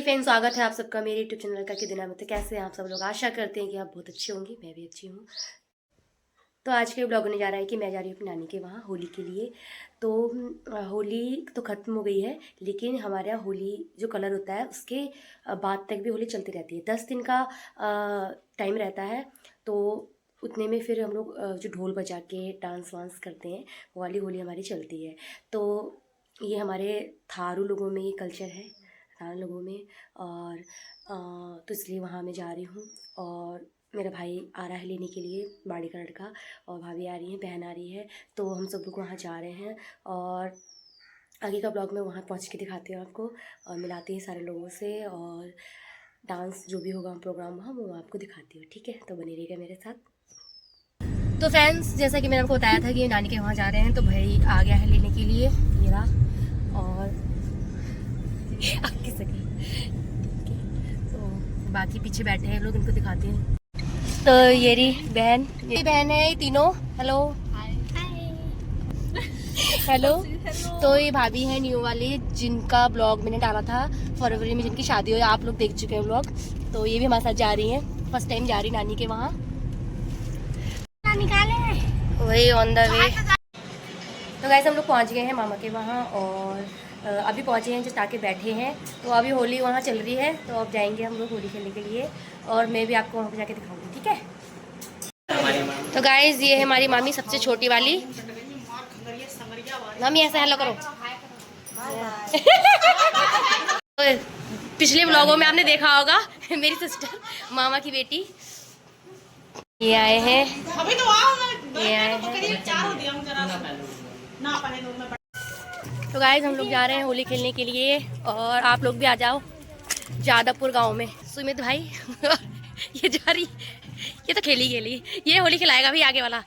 Hi friends, स्वागत है आप सबका मेरे यूट्यूब चैनल का। दिना में तो कैसे हैं आप सब लोग। आशा करते हैं कि आप बहुत अच्छे होंगे, मैं भी अच्छी हूँ। तो आज के ब्लॉग होने जा रहा है कि मैं जा रही हूँ अपनी नानी के वहाँ होली के लिए। तो होली तो ख़त्म हो गई है, लेकिन हमारे यहाँ होली जो कलर होता है उसके बाद तक भी होली चलती रहती है। 10 दिन का टाइम रहता है। तो उतने में फिर हम लोग जो ढोल बजा के डांस वांस करते हैं, वो वाली होली हमारी चलती है। तो ये हमारे थारू लोगों में ये कल्चर है, थारू लोगों में। और तो इसलिए वहाँ मैं जा रही हूँ। और मेरा भाई आ रहा है लेने के लिए, बाड़ी का लड़का, और भाभी आ रही है, बहन आ रही है। तो हम सब लोग वहाँ जा रहे हैं। और आगे का ब्लॉग मैं वहाँ पहुँच के दिखाती हूँ आपको, और मिलाती हूँ सारे लोगों से, और डांस जो भी होगा प्रोग्राम वहाँ वो आपको दिखाती हूँ। ठीक है, तो बने रहिएगा मेरे साथ। तो फ्रेंड्स, जैसा कि मैंने आपको बताया था कि नानी के वहाँ जा रहे हैं, तो भाई आ गया है लेने के लिए, ये रहा। और आपकी सकी, तो बाकी पीछे बैठे हैं लोग, इनको दिखाते हैं। तो ये रही बहन, ये बहन है, ये तीनों। Hello hello. तो ये भाभी है न्यू वाली, जिनका ब्लॉग मैंने डाला था फरवरी में, जिनकी शादी हुई, आप लोग देख चुके हैं ब्लॉग। तो ये भी हमारे साथ जा रही हैं, फर्स्ट टाइम जा रही नानी के वहाँ। वही ऑन द वे। तो गाइस, हम लोग पहुँच गए हैं मामा के वहाँ, और अभी पहुँचे हैं, जस्ट आके बैठे हैं। तो अभी होली वहाँ चल रही है, तो अब जाएंगे हम लोग होली खेलने के लिए, और मैं भी आपको वहाँ पर जाके दिखाऊंगी। ठीक है। तो गाइस, ये है हमारी मामी, सबसे छोटी वाली मामी। ऐसा हेलो करो। तो पिछले व्लॉगों में आपने देखा होगा मेरी सिस्टर, मामा की बेटी, ये आए हैं, ये आए हैं। तो गाइस, हम लोग जा रहे हैं होली खेलने के लिए, और आप लोग भी आ जाओ जादवपुर गांव में। सुमित भाई ये जा रही, ये तो खेली खेली, ये होली खिलाएगा भी आगे वाला।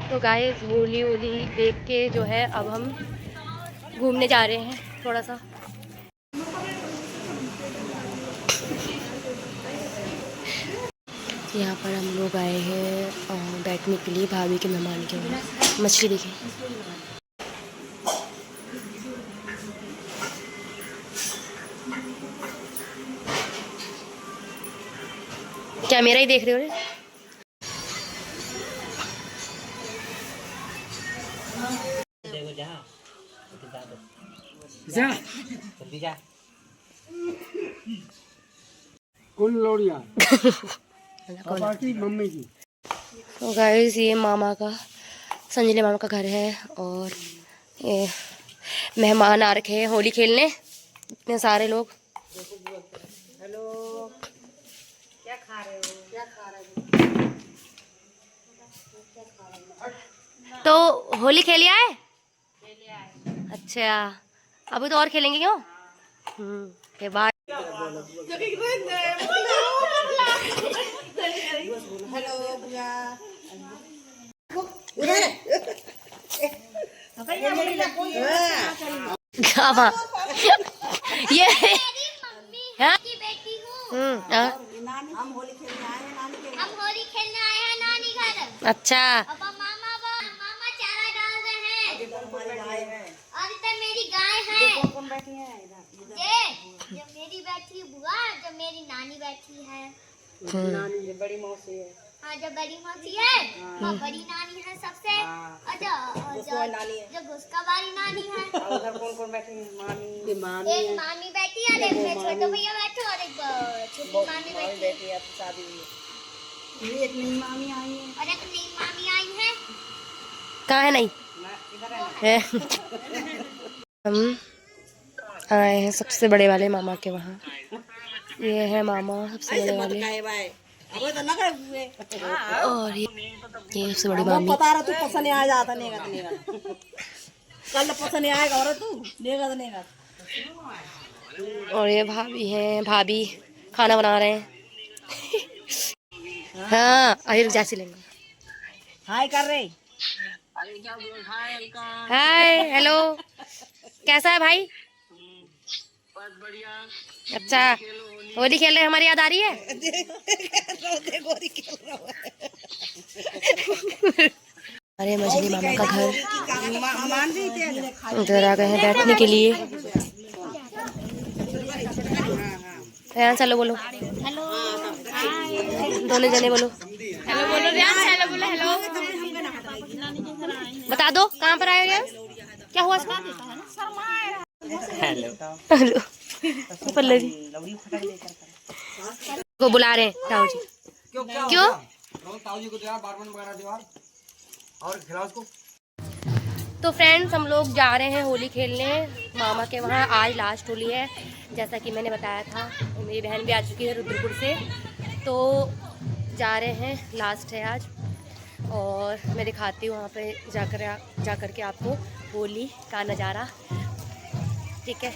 तो गाइस, होली होली देख के जो है, अब हम घूमने जा रहे हैं थोड़ा सा। यहाँ पर हम लोग आए हैं बैठने के लिए, भाभी के मेहमान के वहाँ। मछली देखें, क्या मेरा ही देख रहे हो रे? जा कौन लोड़िया पापा की मम्मी की। तो गाइस ये मामा का, संजले मामा का घर है और ये मेहमान आ रखे हैं होली खेलने, इतने सारे लोग। हेलो, क्या खा रहे हो? तो होली खेलिया है? अच्छा, अभी तो और खेलेंगे क्यों? के बाद ये हाँ? हम होली खेलने आए हैं नानी घर। अच्छा, मामा चारा डाल रहे हैं। और इधर मेरी गाय है। कौन बैठी है इधर? जो मेरी बैठी बुआ, जो मेरी नानी बैठी है। नानी जो बड़ी मौसी है। हाँ, जो बड़ी मौसी है वो बड़ी नानी है सबसे। और जो गुस्का वाली नानी है। उधर कौन बैठी है? एक मामी बैठी है, एक छोटे भैया बैठे और एक छोटी मामी बैठी है। एक नई मामी आई है और एक नई मामी आई है। कहाँ है? नहीं है। हम आए हैं सबसे बड़े वाले मामा के वहाँ। ये है मामा सबसे बड़े वाले और ये सबसे बड़ी मामी। बता रहा तू पसंद आ जाता नेगा कल पसंद आएगा और तू नेगा। और ये भाभी हैं, भाभी खाना बना रहे हैं। हाँ, अरे जैसे लेंगे। हाय कर रहे। हाय, हेलो, कैसा है भाई? अच्छा, होली खेल रहे, हमारी याद आ रही है? अरे मछली मामा का घर, उधर आ गए हैं बैठने के लिए। रेहान चलो बोलो हेलो, दोनों जने बोलो हेलो, बोलो रेहान हेलो, बोलो हेलो। बता दो कहाँ पर आए हो? क्या हुआ इसका? हेलो हेलो पल्लवी को बुला रहे हैं ताऊ जी। क्यों? ताऊ जी को और खिलाओ उसको। तो फ्रेंड्स, हम लोग जा रहे हैं होली खेलने मामा के वहाँ। आज लास्ट होली है, जैसा कि मैंने बताया था। मेरी बहन भी आ चुकी है रुद्रपुर से, तो जा रहे हैं, लास्ट है आज। और मैं दिखाती हूँ वहाँ पे जाकर के आपको होली का नज़ारा, ठीक है।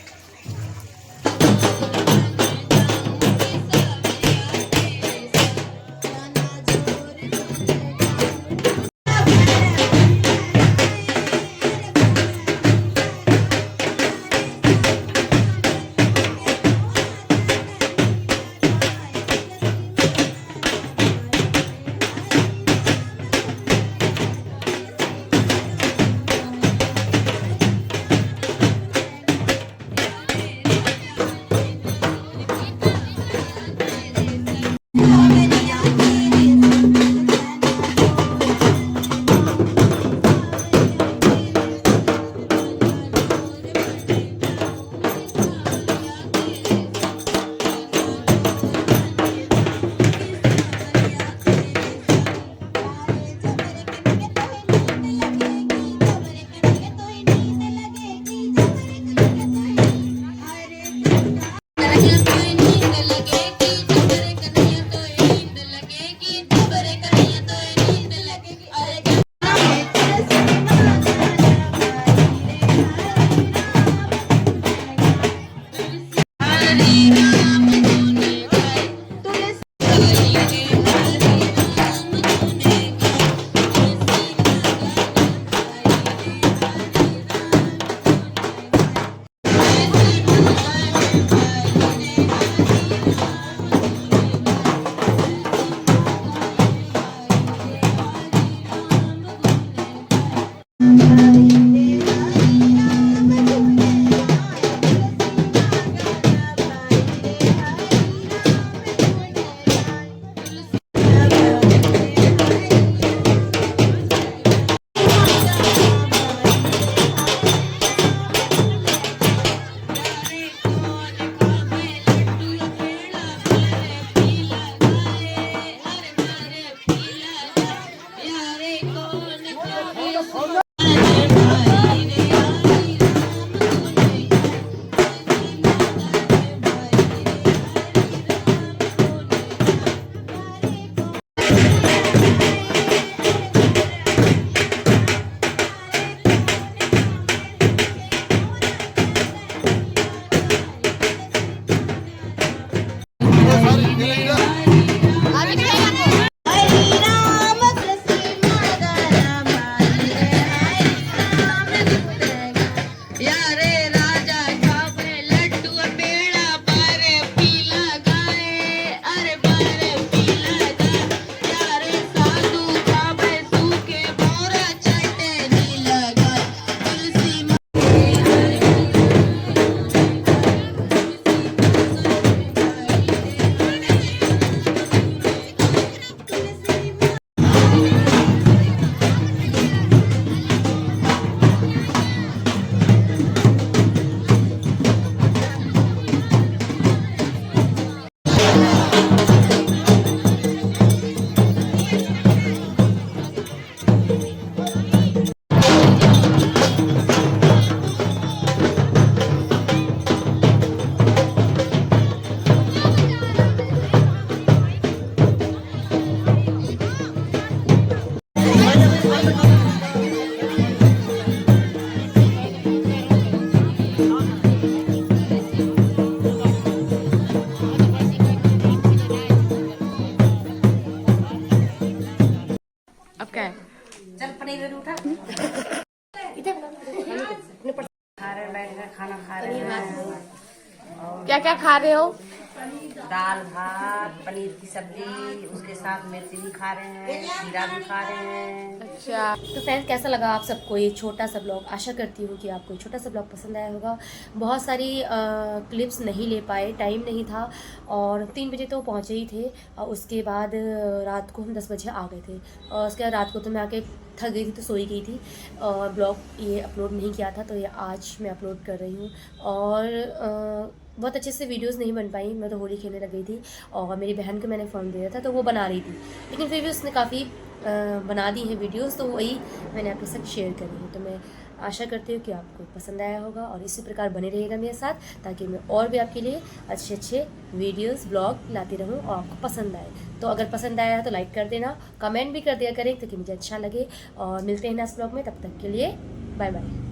खा रहे बैठ कर खाना खा रहे हैं। क्या क्या खा रहे हो? दाल भात पनीर की सब्जी, उसके साथ मिर्ची भी खा रहे हैं, खीरा भी खा रहे हैं। अच्छा, तो फ्रेंड्स कैसा लगा आप सबको ये छोटा सा ब्लॉग? आशा करती हूँ कि आपको ये छोटा सा ब्लॉग पसंद आया होगा। बहुत सारी क्लिप्स नहीं ले पाए, टाइम नहीं था, और 3 बजे तो पहुँचे ही थे, और उसके बाद रात को हम 10 बजे आ गए थे, और उसके बाद रात को तो मैं आके थक गई थी तो सोई गई थी, और ब्लॉग ये अपलोड नहीं किया था, तो ये आज मैं अपलोड कर रही हूँ। और बहुत अच्छे से वीडियोस नहीं बन पाई, मैं तो होली खेलने लग गई थी, और मेरी बहन को मैंने फ़ोन दिया था तो वो बना रही थी, लेकिन फिर भी उसने काफ़ी बना दी है वीडियोस, तो वही मैंने आपके साथ शेयर करी है। तो मैं आशा करती हूँ कि आपको पसंद आया होगा, और इसी प्रकार बने रहिएगा मेरे साथ, ताकि मैं और भी आपके लिए अच्छे अच्छे वीडियोस ब्लॉग लाती रहूँ और आपको पसंद आए। तो अगर पसंद आया है तो लाइक कर देना, कमेंट भी कर दिया करें ताकि मुझे अच्छा लगे, और मिलते हैं नेक्स्ट ब्लॉग में। तब तक के लिए बाय बाय।